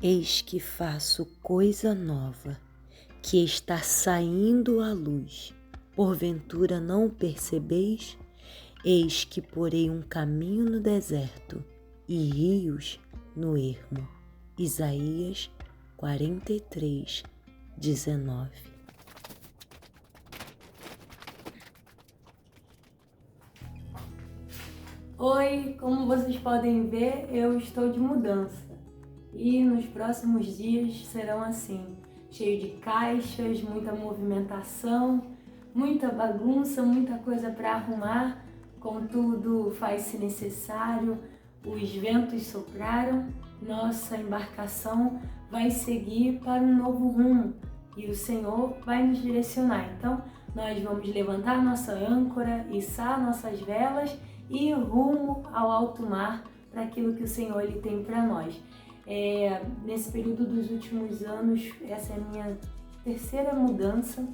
Eis que faço coisa nova, que está saindo à luz. Porventura não o percebeis? Eis que porei um caminho no deserto e rios no ermo. Isaías 43, 19. Oi, como vocês podem ver, eu estou de mudança e nos próximos dias serão assim, cheio de caixas, muita movimentação, muita bagunça, muita coisa para arrumar. Contudo, faz-se necessário, os ventos sopraram, nossa embarcação vai seguir para um novo rumo e o Senhor vai nos direcionar. Então, nós vamos levantar nossa âncora, içar nossas velas e rumo ao alto mar para aquilo que o Senhor ele tem para nós. Nesse período dos últimos anos, essa é a minha terceira mudança.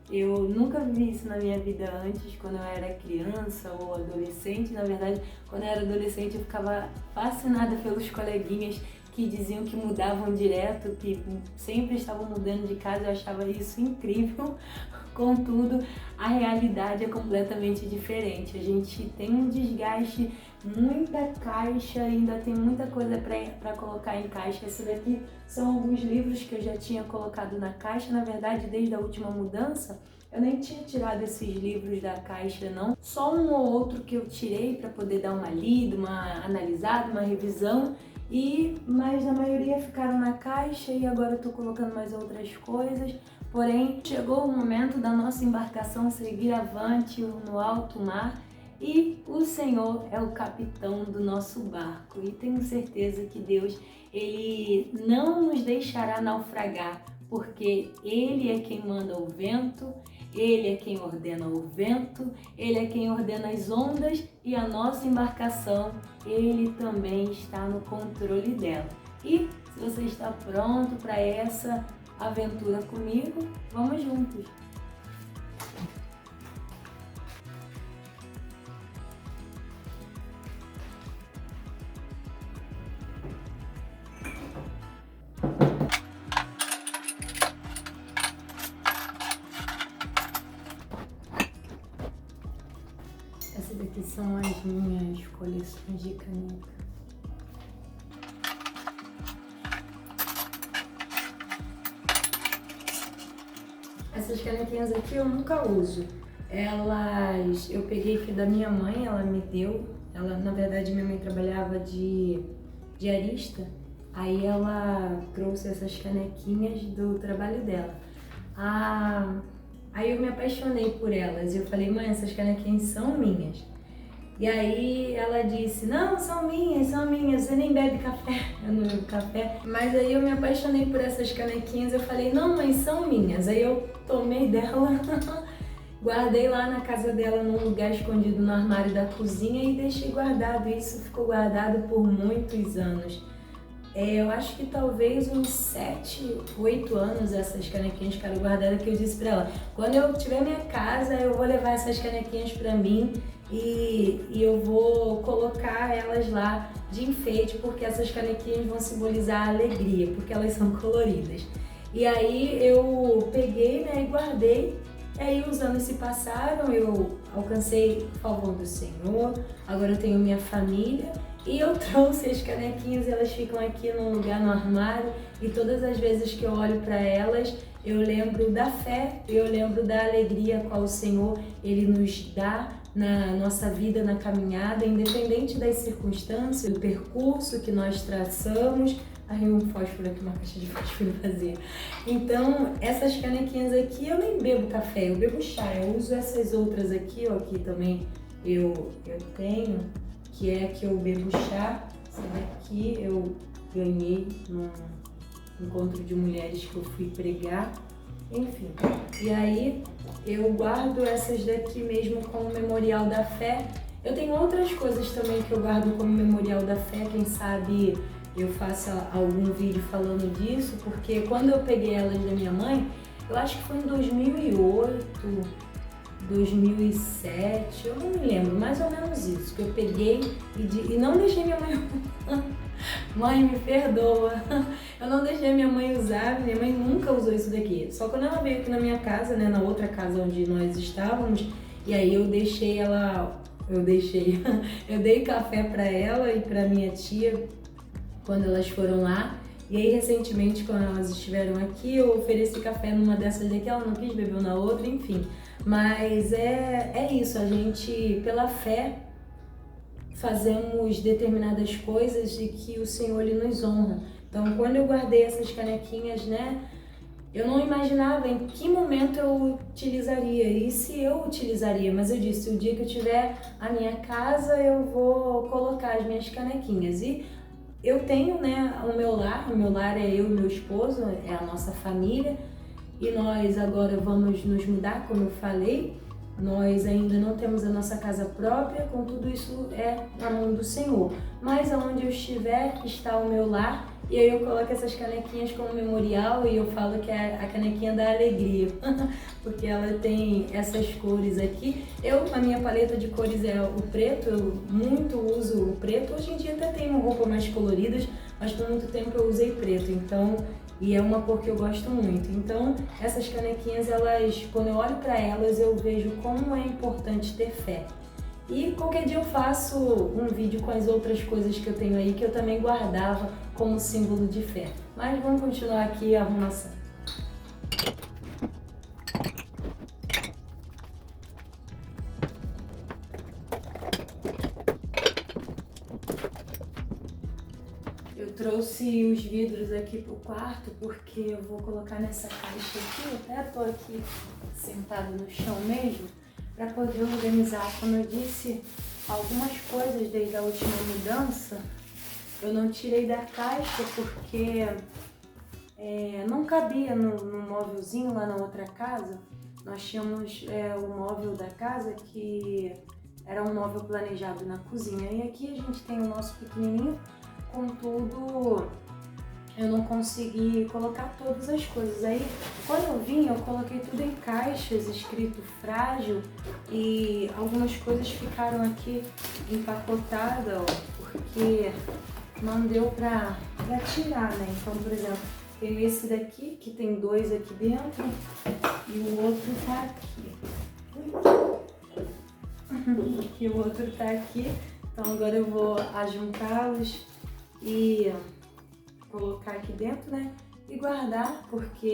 Eu nunca vivi isso na minha vida antes, quando eu era criança ou adolescente. Na verdade, quando eu era adolescente, eu ficava fascinada pelos coleguinhas que diziam que mudavam direto, que sempre estavam mudando de casa. Eu achava isso incrível. Contudo, a realidade é completamente diferente. A gente tem um desgaste, muita caixa, ainda tem muita coisa para colocar em caixa. Esse daqui são alguns livros que eu já tinha colocado na caixa. Na verdade, desde a última mudança, eu nem tinha tirado esses livros da caixa, não. Só um ou outro que eu tirei para poder dar uma lida, uma analisada, uma revisão. Mas a maioria ficaram na caixa e agora eu tô colocando mais outras coisas. Porém, chegou o momento da nossa embarcação seguir avante no alto mar e o Senhor é o capitão do nosso barco. E tenho certeza que Deus, Ele não nos deixará naufragar, porque Ele é quem manda o vento, Ele é quem ordena o vento, Ele é quem ordena as ondas e a nossa embarcação, Ele também está no controle dela. E se você está pronto para essa aventura comigo, vamos juntos! Essas daqui são as minhas coleções de caneta. Essas canetinhas aqui eu nunca uso. Eu peguei aqui da minha mãe, ela me deu. Na verdade, minha mãe trabalhava de diarista. Aí ela trouxe essas canequinhas do trabalho dela. Aí eu me apaixonei por elas. Eu falei, mãe, essas canequinhas são minhas. E aí ela disse, não, são minhas, você nem bebe café. Eu não bebo café. Mas aí eu me apaixonei por essas canequinhas, eu falei, não, mãe, são minhas. Aí eu tomei dela, guardei lá na casa dela, num lugar escondido no armário da cozinha e deixei guardado. Isso ficou guardado por muitos anos. Eu acho que talvez uns 7, 8 anos essas canequinhas ficaram guardadas, que eu disse pra ela, quando eu tiver minha casa, eu vou levar essas canequinhas pra mim e eu vou colocar elas lá de enfeite, porque essas canequinhas vão simbolizar a alegria, porque elas são coloridas. E aí eu peguei, né, e guardei. E aí os anos se passaram, eu alcancei o favor do Senhor, agora eu tenho minha família. E eu trouxe as canequinhas, elas ficam aqui num lugar no armário e todas as vezes que eu olho para elas, eu lembro da fé, eu lembro da alegria qual o Senhor Ele nos dá na nossa vida, na caminhada, independente das circunstâncias, do percurso que nós traçamos. Aí um fósforo aqui, uma caixa de fósforo vazia. Então, essas canequinhas aqui, eu nem bebo café, eu bebo chá. Eu uso essas outras aqui, ó, aqui também eu tenho, que é que eu bebo chá. Essa daqui eu ganhei num encontro de mulheres que eu fui pregar, enfim. E aí eu guardo essas daqui mesmo como memorial da fé. Eu tenho outras coisas também que eu guardo como memorial da fé, quem sabe eu faço algum vídeo falando disso, porque quando eu peguei elas da minha mãe, eu acho que foi em 2008, 2007, eu não me lembro, mais ou menos isso, que eu peguei e não deixei minha mãe Mãe, me perdoa. Eu não deixei minha mãe usar, minha mãe nunca usou isso daqui. Só quando ela veio aqui na minha casa, né, na outra casa onde nós estávamos, e aí eu deixei ela, eu dei café para ela e para minha tia quando elas foram lá. E aí, recentemente, quando elas estiveram aqui, eu ofereci café numa dessas daqui, ela não quis, bebeu na outra, enfim. Mas é isso, a gente, pela fé, fazemos determinadas coisas e que o Senhor ele nos honra. Então, quando eu guardei essas canequinhas, né, eu não imaginava em que momento eu utilizaria e se eu utilizaria, mas eu disse, o dia que eu tiver a minha casa, eu vou colocar as minhas canequinhas. E eu tenho, né, o meu lar é eu e meu esposo, é a nossa família, e nós agora vamos nos mudar, como eu falei. Nós ainda não temos a nossa casa própria, contudo isso é na mão do Senhor. Mas aonde eu estiver está o meu lar, e aí eu coloco essas canequinhas como memorial e eu falo que é a canequinha da alegria, porque ela tem essas cores aqui. A minha paleta de cores é o preto, eu muito uso o preto. Hoje em dia até tenho roupas mais coloridas, mas por muito tempo eu usei preto, então... E é uma cor que eu gosto muito. Então, essas canequinhas, quando eu olho para elas, eu vejo como é importante ter fé. E qualquer dia eu faço um vídeo com as outras coisas que eu tenho aí, que eu também guardava como símbolo de fé. Mas vamos continuar aqui a arrumação. Eu trouxe os vidros aqui pro quarto porque eu vou colocar nessa caixa aqui, eu até tô aqui sentado no chão mesmo, para poder organizar. Como eu disse, algumas coisas desde a última mudança eu não tirei da caixa porque não cabia no móvelzinho lá na outra casa. Nós tínhamos o móvel da casa que era um móvel planejado na cozinha, e aqui a gente tem o nosso pequenininho. Contudo, eu não consegui colocar todas as coisas. Aí, quando eu vim, eu coloquei tudo em caixas, escrito frágil, e algumas coisas ficaram aqui empacotadas, porque não deu pra tirar, né? Então, por exemplo, tem esse daqui, que tem 2 aqui dentro, e o outro tá aqui. E o outro tá aqui. Então, agora eu vou ajuntá-los e colocar aqui dentro, né, e guardar, porque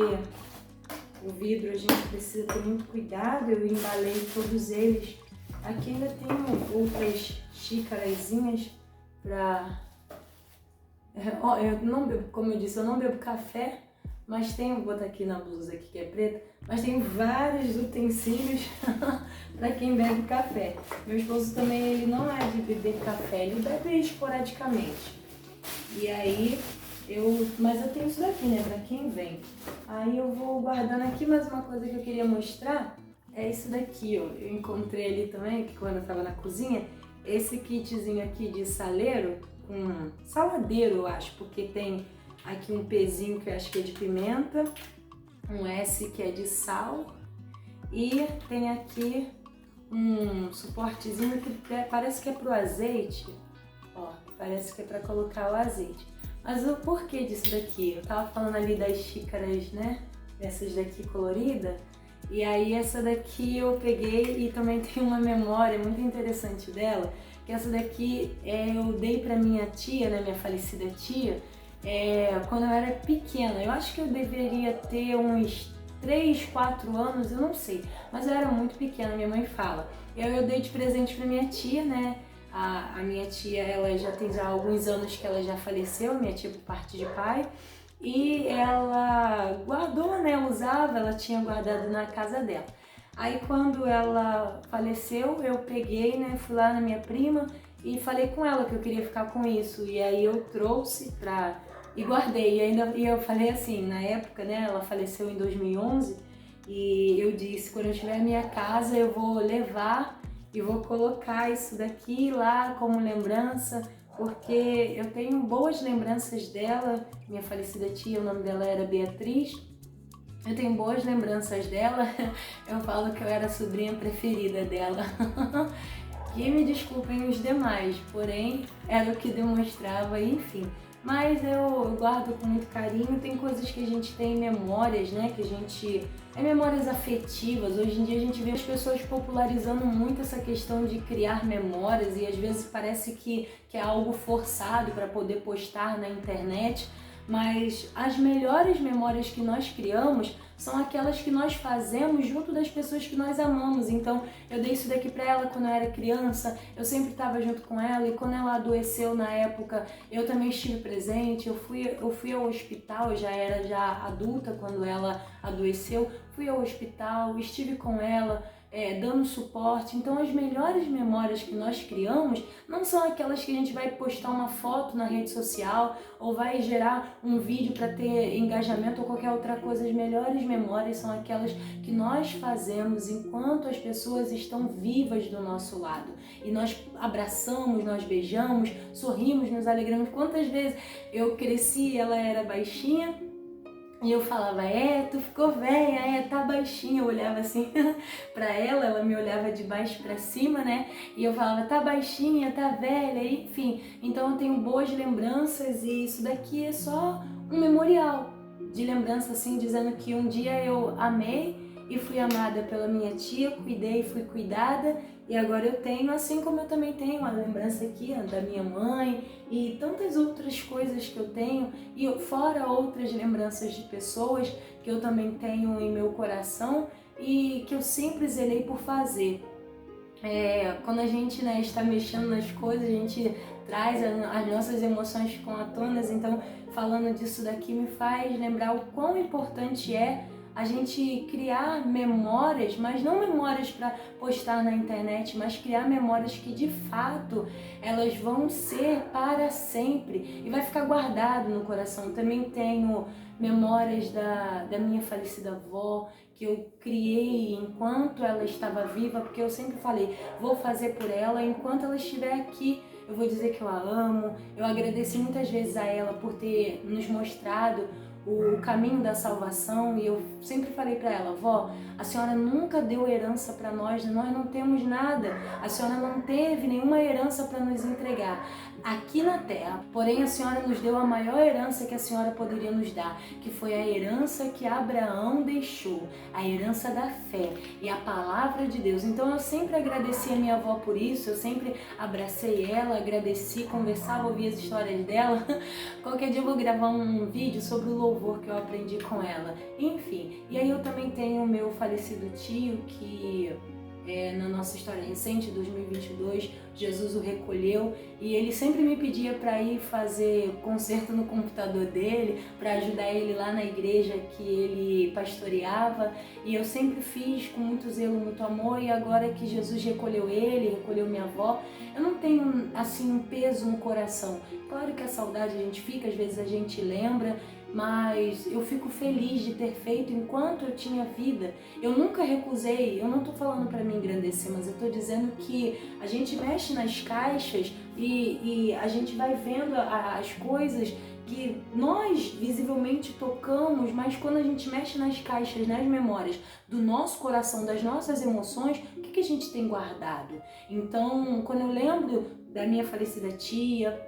o vidro a gente precisa ter muito cuidado. Eu embalei todos eles. Aqui ainda tem outras xícarazinhas para... eu não bebo, como eu disse, eu não bebo café, mas vou botar aqui na blusa aqui que é preta, mas tem vários utensílios para quem bebe café. Meu esposo também, ele não é de beber café, ele bebe esporadicamente. E aí, mas eu tenho isso daqui, né, pra quem vem. Aí eu vou guardando aqui. Mais uma coisa que eu queria mostrar é isso daqui, ó. Eu encontrei ali também, que quando eu tava na cozinha, esse kitzinho aqui de saleiro, com saladeiro, eu acho, porque tem aqui um Pzinho que eu acho que é de pimenta, um S que é de sal, e tem aqui um suportezinho que parece que é pro azeite, ó. Parece que é para colocar o azeite. Mas o porquê disso daqui? Eu tava falando ali das xícaras, né? Essas daqui coloridas. E aí essa daqui eu peguei e também tem uma memória muito interessante dela. Que essa daqui eu dei para minha tia, né? Minha falecida tia, quando eu era pequena. Eu acho que eu deveria ter uns 3, 4 anos, eu não sei. Mas eu era muito pequena, minha mãe fala. Eu dei de presente para minha tia, né? A minha tia, ela já tem alguns anos que ela já faleceu, minha tia por parte de pai, e ela guardou, né, usava, ela tinha guardado na casa dela. Aí quando ela faleceu, eu peguei, né, fui lá na minha prima e falei com ela que eu queria ficar com isso, e aí eu trouxe e guardei, e eu falei assim, na época, né, ela faleceu em 2011, e eu disse, quando eu tiver minha casa eu vou levar e vou colocar isso daqui lá como lembrança, porque eu tenho boas lembranças dela. Minha falecida tia, o nome dela era Beatriz. Eu tenho boas lembranças dela. Eu falo que eu era a sobrinha preferida dela. E me desculpem os demais, porém era o que demonstrava, enfim. mas eu guardo com muito carinho. Tem coisas que a gente tem memórias, né, que a gente... memórias afetivas. Hoje em dia a gente vê as pessoas popularizando muito essa questão de criar memórias e às vezes parece que é algo forçado para poder postar na internet, mas as melhores memórias que nós criamos são aquelas que nós fazemos junto das pessoas que nós amamos. Então, eu dei isso daqui pra ela quando eu era criança, eu sempre estava junto com ela, e quando ela adoeceu na época, eu também estive presente. Eu fui ao hospital, eu já era adulta quando ela adoeceu, fui ao hospital, estive com ela, dando suporte. Então as melhores memórias que nós criamos não são aquelas que a gente vai postar uma foto na rede social ou vai gerar um vídeo para ter engajamento ou qualquer outra coisa. As melhores memórias são aquelas que nós fazemos enquanto as pessoas estão vivas do nosso lado. E nós abraçamos, nós beijamos, sorrimos, nos alegramos. Quantas vezes eu cresci, ela era baixinha, e eu falava, tu ficou velha, tá baixinha. Eu olhava assim pra ela me olhava de baixo pra cima, né? E eu falava, tá baixinha, tá velha, enfim. Então eu tenho boas lembranças e isso daqui é só um memorial de lembrança, assim, dizendo que um dia eu amei e fui amada pela minha tia, cuidei, fui cuidada, e agora eu tenho, assim como eu também tenho a lembrança aqui da minha mãe e tantas outras coisas que eu tenho, e fora outras lembranças de pessoas que eu também tenho em meu coração e que eu sempre zelei por fazer. Quando a gente, né, está mexendo nas coisas, a gente traz as nossas emoções ficam à tona. Então, falando disso daqui me faz lembrar o quão importante é a gente criar memórias, mas não memórias para postar na internet, mas criar memórias que de fato elas vão ser para sempre e vai ficar guardado no coração. Também tenho memórias da minha falecida avó, que eu criei enquanto ela estava viva, porque eu sempre falei, vou fazer por ela enquanto ela estiver aqui. Eu vou dizer que eu a amo. Eu agradeci muitas vezes a ela por ter nos mostrado o caminho da salvação, e eu sempre falei para ela, vó, a senhora nunca deu herança para nós não temos nada, a senhora não teve nenhuma herança para nos entregar aqui na terra, porém a senhora nos deu a maior herança que a senhora poderia nos dar, que foi a herança que Abraão deixou, a herança da fé e a palavra de Deus. Então eu sempre agradeci a minha avó por isso, eu sempre abracei ela, agradeci, conversava, ouvia as histórias dela. Qualquer dia eu vou gravar um vídeo sobre o louvor que eu aprendi com ela, enfim. E aí eu também tenho o meu falecido tio, que na nossa história recente, 2022, Jesus o recolheu, e ele sempre me pedia para ir fazer conserto no computador dele, para ajudar ele lá na igreja que ele pastoreava, e eu sempre fiz com muito zelo, muito amor. E agora que Jesus recolheu ele, recolheu minha avó, eu não tenho assim um peso no coração. Claro que a saudade a gente fica, às vezes a gente lembra, mas eu fico feliz de ter feito enquanto eu tinha vida. Eu nunca recusei, eu não estou falando para me engrandecer, mas eu estou dizendo que a gente mexe nas caixas e a gente vai vendo as coisas que nós visivelmente tocamos, mas quando a gente mexe nas caixas, nas memórias do nosso coração, das nossas emoções, o que a gente tem guardado? Então, quando eu lembro da minha falecida tia,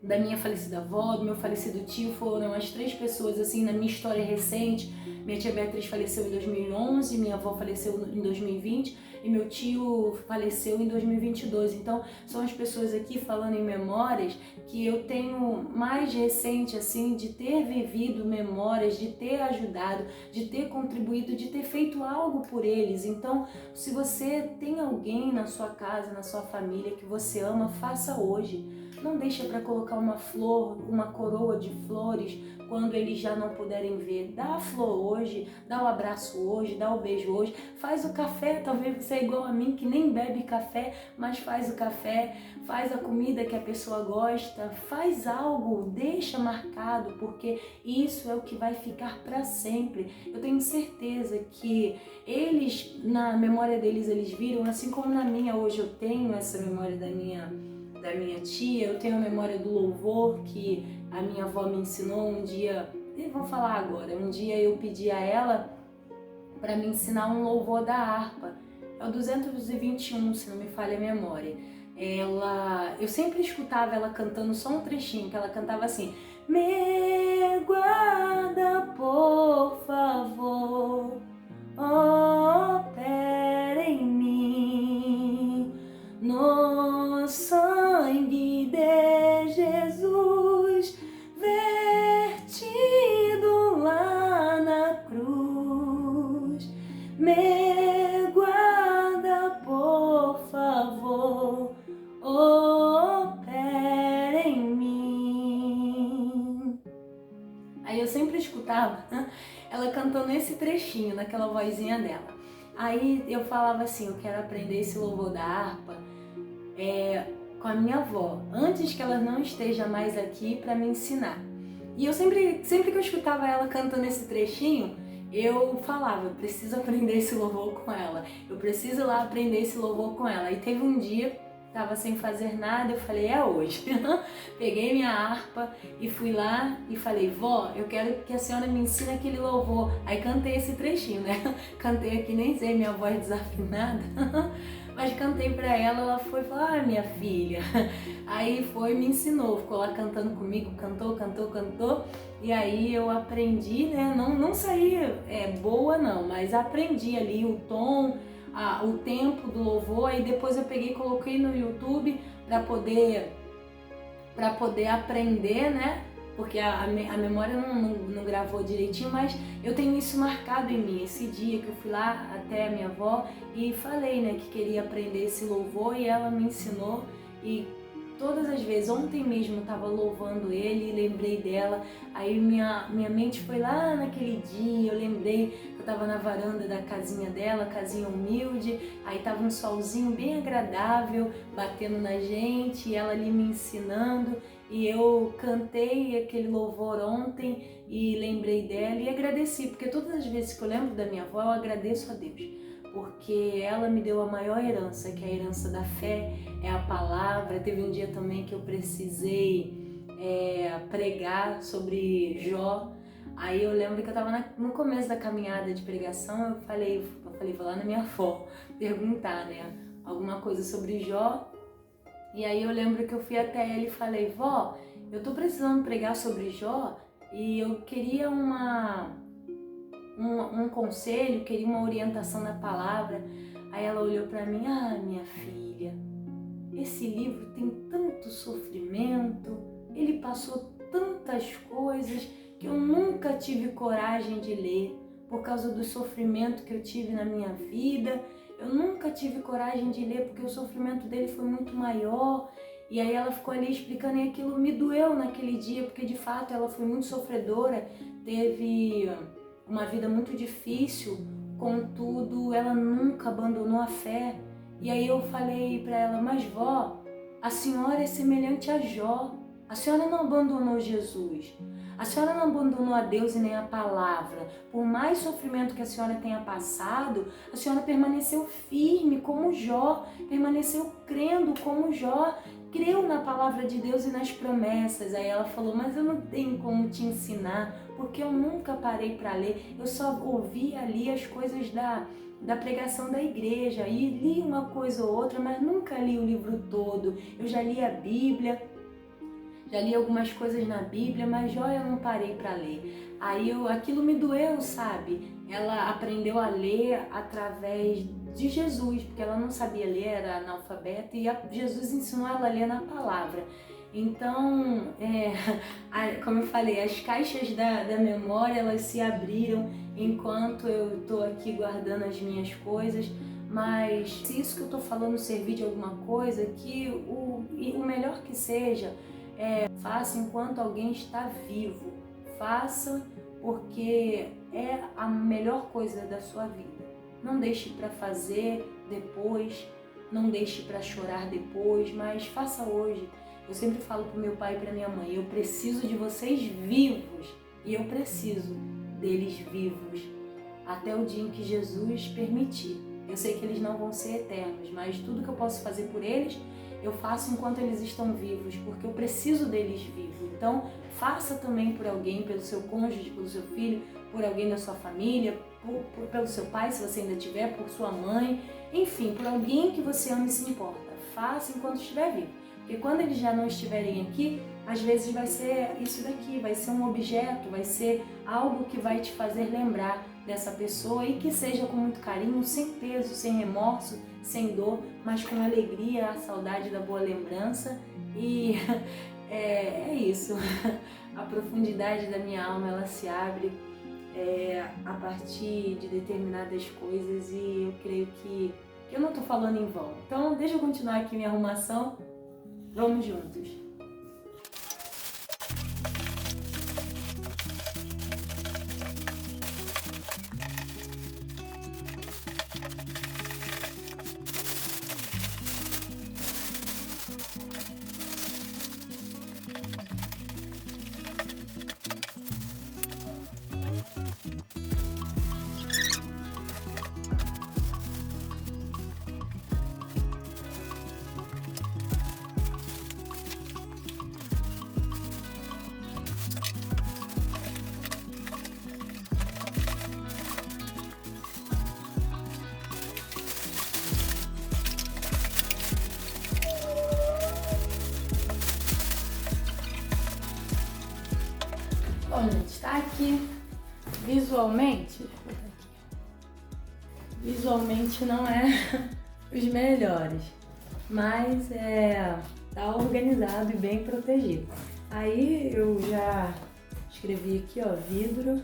da minha falecida avó, do meu falecido tio, foram as três pessoas assim na minha história recente. Minha tia Beatriz faleceu em 2011, minha avó faleceu em 2020 e meu tio faleceu em 2022. Então são as pessoas aqui falando em memórias que eu tenho mais recente, assim, de ter vivido memórias, de ter ajudado, de ter contribuído, de ter feito algo por eles. Então, se você tem alguém na sua casa, na sua família que você ama, faça hoje. Não deixa para colocar uma flor, uma coroa de flores quando eles já não puderem ver. Dá a flor hoje, dá o abraço hoje, dá o beijo hoje. Faz o café, talvez você é igual a mim que nem bebe café, mas faz o café, faz a comida que a pessoa gosta, faz algo, deixa marcado, porque isso é o que vai ficar para sempre. Eu tenho certeza que eles, na memória deles, eles viram, assim como na minha hoje eu tenho essa memória da minha tia, eu tenho a memória do louvor que a minha avó me ensinou um dia. Eu vou falar agora, um dia eu pedi a ela para me ensinar um louvor da harpa, é o 221, se não me falha a memória. eu sempre escutava ela cantando só um trechinho, que ela cantava assim: me guarda, por favor, opera em mim, no sangue de Jesus vertido lá na cruz. Me guarda, por favor, opera em mim. Aí eu sempre escutava ela cantando esse trechinho, naquela vozinha dela. Aí eu falava assim, eu quero aprender esse louvor da harpa com a minha avó, antes que ela não esteja mais aqui para me ensinar. E eu sempre que eu escutava ela cantando esse trechinho, eu falava, eu preciso aprender esse louvor com ela, eu preciso ir lá aprender esse louvor com ela. E teve um dia, tava sem fazer nada, eu falei, é hoje. Peguei minha harpa e fui lá e falei, vó, eu quero que a senhora me ensine aquele louvor. Aí cantei esse trechinho, né? Cantei aqui, nem sei, minha voz desafinada. Mas cantei pra ela foi e falou, ah, minha filha. Aí foi e me ensinou, ficou lá cantando comigo, cantou. E aí eu aprendi, né? Não saí boa não, mas aprendi ali o tom, o tempo do louvor. Aí depois eu peguei e coloquei no YouTube pra poder aprender, né? Porque a memória não gravou direitinho, mas eu tenho isso marcado em mim. Esse dia que eu fui lá até a minha avó e falei, né, que queria aprender esse louvor e ela me ensinou. E todas as vezes, ontem mesmo eu estava louvando ele e lembrei dela. Aí minha mente foi lá naquele dia, eu lembrei que eu estava na varanda da casinha dela, casinha humilde. Aí tava um solzinho bem agradável batendo na gente e ela ali me ensinando. E eu cantei aquele louvor ontem e lembrei dela e agradeci, porque todas as vezes que eu lembro da minha avó, eu agradeço a Deus, porque ela me deu a maior herança, que é a herança da fé, é a palavra. Teve um dia também que eu precisei pregar sobre Jó. Aí eu lembro que eu estava no começo da caminhada de pregação, eu falei, vou lá na minha avó perguntar, né, alguma coisa sobre Jó. E aí eu lembro que eu fui até ela e falei, vó, eu tô precisando pregar sobre Jó e eu queria um conselho, queria uma orientação na palavra. Aí ela olhou pra mim, ah, minha filha, esse livro tem tanto sofrimento, ele passou tantas coisas que eu nunca tive coragem de ler por causa do sofrimento que eu tive na minha vida. Eu nunca tive coragem de ler porque o sofrimento dele foi muito maior. E aí ela ficou ali explicando e aquilo me doeu naquele dia, porque de fato ela foi muito sofredora, teve uma vida muito difícil, contudo ela nunca abandonou a fé. E aí eu falei para ela, mas vó, a senhora é semelhante a Jó, a senhora não abandonou Jesus. A senhora não abandonou a Deus e nem a palavra. Por mais sofrimento que a senhora tenha passado, a senhora permaneceu firme como Jó, permaneceu crendo como Jó, creu na palavra de Deus e nas promessas. Aí ela falou, mas eu não tenho como te ensinar, porque eu nunca parei para ler, eu só ouvi ali as coisas da pregação da igreja e li uma coisa ou outra, mas nunca li o livro todo. Eu já li a Bíblia, já li algumas coisas na Bíblia, mas Jó eu não parei para ler. Aí aquilo me doeu, sabe? Ela aprendeu a ler através de Jesus, porque ela não sabia ler, era analfabeta, e Jesus ensinou ela a ler na palavra. Então, como eu falei, as caixas da memória, elas se abriram enquanto eu estou aqui guardando as minhas coisas. Mas se isso que eu estou falando servir de alguma coisa, que o melhor que seja, faça enquanto alguém está vivo. Faça porque é a melhor coisa da sua vida. Não deixe para fazer depois, não deixe para chorar depois, mas faça hoje. Eu sempre falo para o meu pai e para minha mãe, eu preciso de vocês vivos e eu preciso deles vivos até o dia em que Jesus permitir. Eu sei que eles não vão ser eternos, mas tudo que eu posso fazer por eles, eu faço enquanto eles estão vivos, porque eu preciso deles vivos. Então, faça também por alguém, pelo seu cônjuge, pelo seu filho, por alguém da sua família, pelo seu pai, se você ainda tiver, por sua mãe, enfim, por alguém que você ama e se importa. faça enquanto estiver vivo. Porque quando eles já não estiverem aqui, às vezes vai ser isso daqui, vai ser um objeto, vai ser algo que vai te fazer lembrar dessa pessoa e que seja com muito carinho, sem peso, sem remorso, sem dor, mas com alegria, a saudade da boa lembrança. E é isso, a profundidade da minha alma, ela se abre a partir de determinadas coisas e eu creio que eu não estou falando em vão. Então deixa eu continuar aqui minha arrumação, vamos juntos. Bom, gente, tá aqui visualmente não é os melhores, mas tá organizado e bem protegido. Aí eu já escrevi aqui, ó, vidro,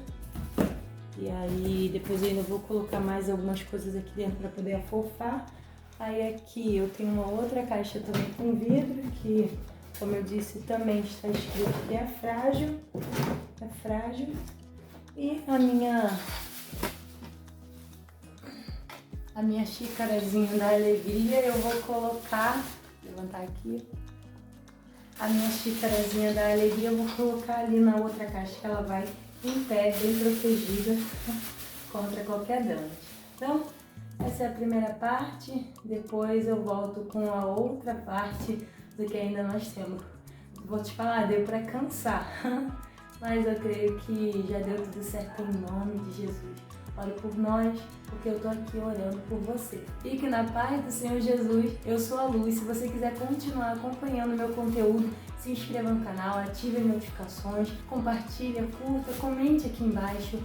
e aí depois eu ainda vou colocar mais algumas coisas aqui dentro para poder afofar. Aí aqui eu tenho uma outra caixa também com vidro, que, como eu disse, também está escrito que é frágil. E a minha xícarazinha da alegria eu vou colocar, levantar aqui, a minha xícarazinha da alegria eu vou colocar ali na outra caixa, que ela vai em pé, bem protegida contra qualquer dano. Então, essa é a primeira parte, depois eu volto com a outra parte do que ainda nós temos. Vou te falar, deu pra cansar, mas eu creio que já deu tudo certo em nome de Jesus. Ore por nós, porque eu tô aqui orando por você. Fique na paz do Senhor Jesus, eu sou a Lu, e se você quiser continuar acompanhando meu conteúdo, se inscreva no canal, ative as notificações, compartilhe, curta, comente aqui embaixo.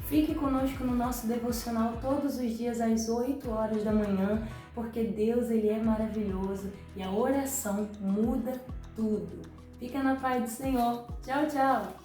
Fique conosco no nosso devocional todos os dias às 8 horas da manhã, porque Deus, Ele é maravilhoso e a oração muda tudo. Fica na paz do Senhor. Tchau, tchau!